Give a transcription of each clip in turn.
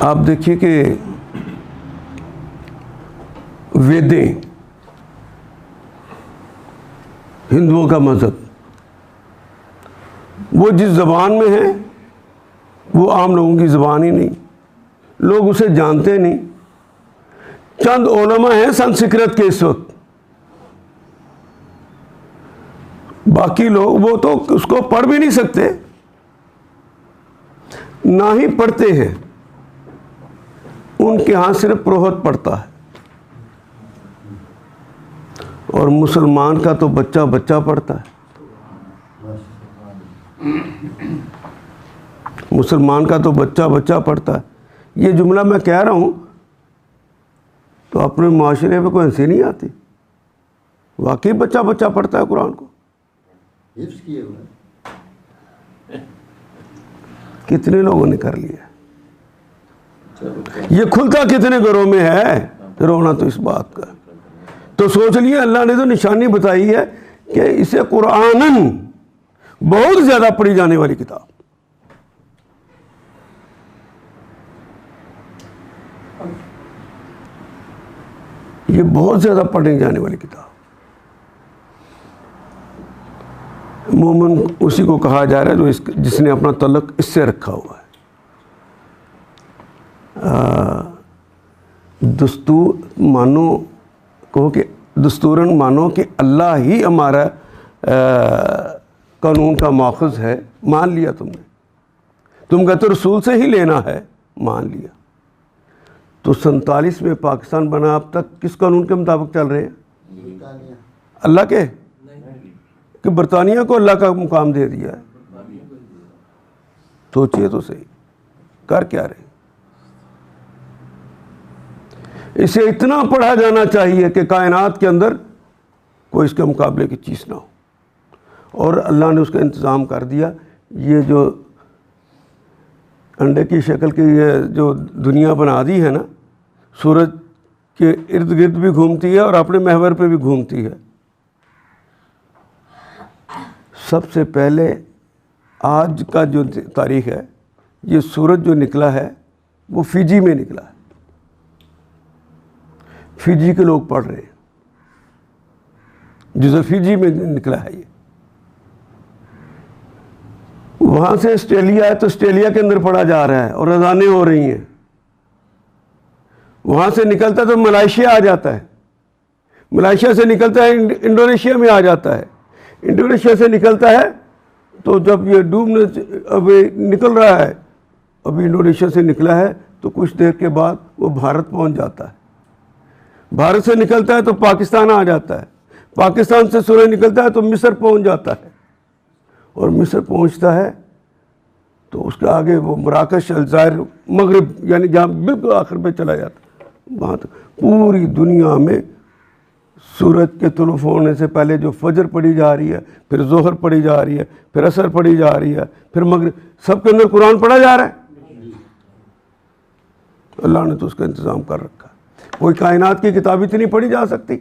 آپ دیکھیے کہ ویدیں ہندوؤں کا مذہب، وہ جس زبان میں ہے وہ عام لوگوں کی زبان ہی نہیں، لوگ اسے جانتے نہیں. چند علماء ہیں سنسکرت کے اس وقت، باقی لوگ وہ تو اس کو پڑھ بھی نہیں سکتے، نہ ہی پڑھتے ہیں. ان کے ہاں صرف پروہت پڑھتا ہے، اور مسلمان کا تو بچہ بچہ پڑھتا ہے. مسلمان کا تو بچہ بچہ پڑھتا ہے. یہ جملہ میں کہہ رہا ہوں تو اپنے معاشرے میں کوئی ہنسی نہیں آتی. واقعی بچہ بچہ پڑھتا ہے قرآن کو. کتنے لوگوں نے کر لیا. یہ کھلتا کتنے گھروں میں ہے رونا تو اس بات کا. تو سوچ لیے اللہ نے تو نشانی بتائی ہے کہ اسے قرآناً بہت زیادہ پڑھی جانے والی کتاب. یہ بہت زیادہ پڑھی جانے والی کتاب. مومن اسی کو کہا جا رہا ہے جو جس نے اپنا تعلق اس سے رکھا ہوا ہے. دستور مانو، کہو کہ دستوراً مانو کہ اللہ ہی ہمارا قانون کا ماخذ ہے. مان لیا تم نے، تم کہتے رسول سے ہی لینا ہے، مان لیا. تو 47 میں پاکستان بنا، اب تک کس قانون کے مطابق چل رہے ہیں؟ اللہ کے، کہ برطانیہ کو اللہ کا مقام دے دیا ہے. سوچئے تو صحیح، کر کیا رہے. اسے اتنا پڑھا جانا چاہیے کہ کائنات کے اندر کوئی اس کے مقابلے کی چیز نہ ہو. اور اللہ نے اس کا انتظام کر دیا. یہ جو انڈے کی شکل کی یہ جو دنیا بنا دی ہے نا، سورج کے ارد گرد بھی گھومتی ہے اور اپنے محور پہ بھی گھومتی ہے. سب سے پہلے آج کا جو تاریخ ہے، یہ سورج جو نکلا ہے وہ فیجی میں نکلا ہے. فیجی کے لوگ پڑھ رہے ہیں، جزر فیجی میں نکلا ہے. یہ وہاں سے آسٹریلیا ہے تو آسٹریلیا کے اندر پڑھا جا رہا ہے اور اذانیں ہو رہی ہیں. وہاں سے نکلتا ہے تو ملائیشیا آ جاتا ہے، ملائیشیا سے نکلتا ہے انڈونیشیا میں آ جاتا ہے، انڈونیشیا سے نکلتا ہے تو جب یہ ڈوبنے ابھی نکل رہا ہے، ابھی انڈونیشیا سے نکلا ہے تو کچھ دیر کے بعد وہ بھارت پہنچ جاتا ہے. بھارت سے نکلتا ہے تو پاکستان آ جاتا ہے، پاکستان سے سورج نکلتا ہے تو مصر پہنچ جاتا ہے، اور مصر پہنچتا ہے تو اس کے آگے وہ مراکش، الجزائر، مغرب، یعنی جہاں بالکل آخر پہ چلا جاتا ہے. وہاں تک پوری دنیا میں سورج کے طلوع ہونے سے پہلے جو فجر پڑھی جا رہی ہے، پھر ظہر پڑھی جا رہی ہے، پھر عصر پڑھی جا رہی ہے، پھر مغرب، سب کے اندر قرآن پڑھا جا رہا ہے. اللہ نے تو اس کا انتظام کر رکھا. کوئی کائنات کی کتاب اتنی پڑھی جا سکتی؟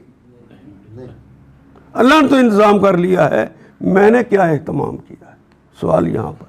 اللہ نے تو انتظام کر لیا ہے. میں نے کیا اہتمام کیا ہے؟ سوال یہاں پر.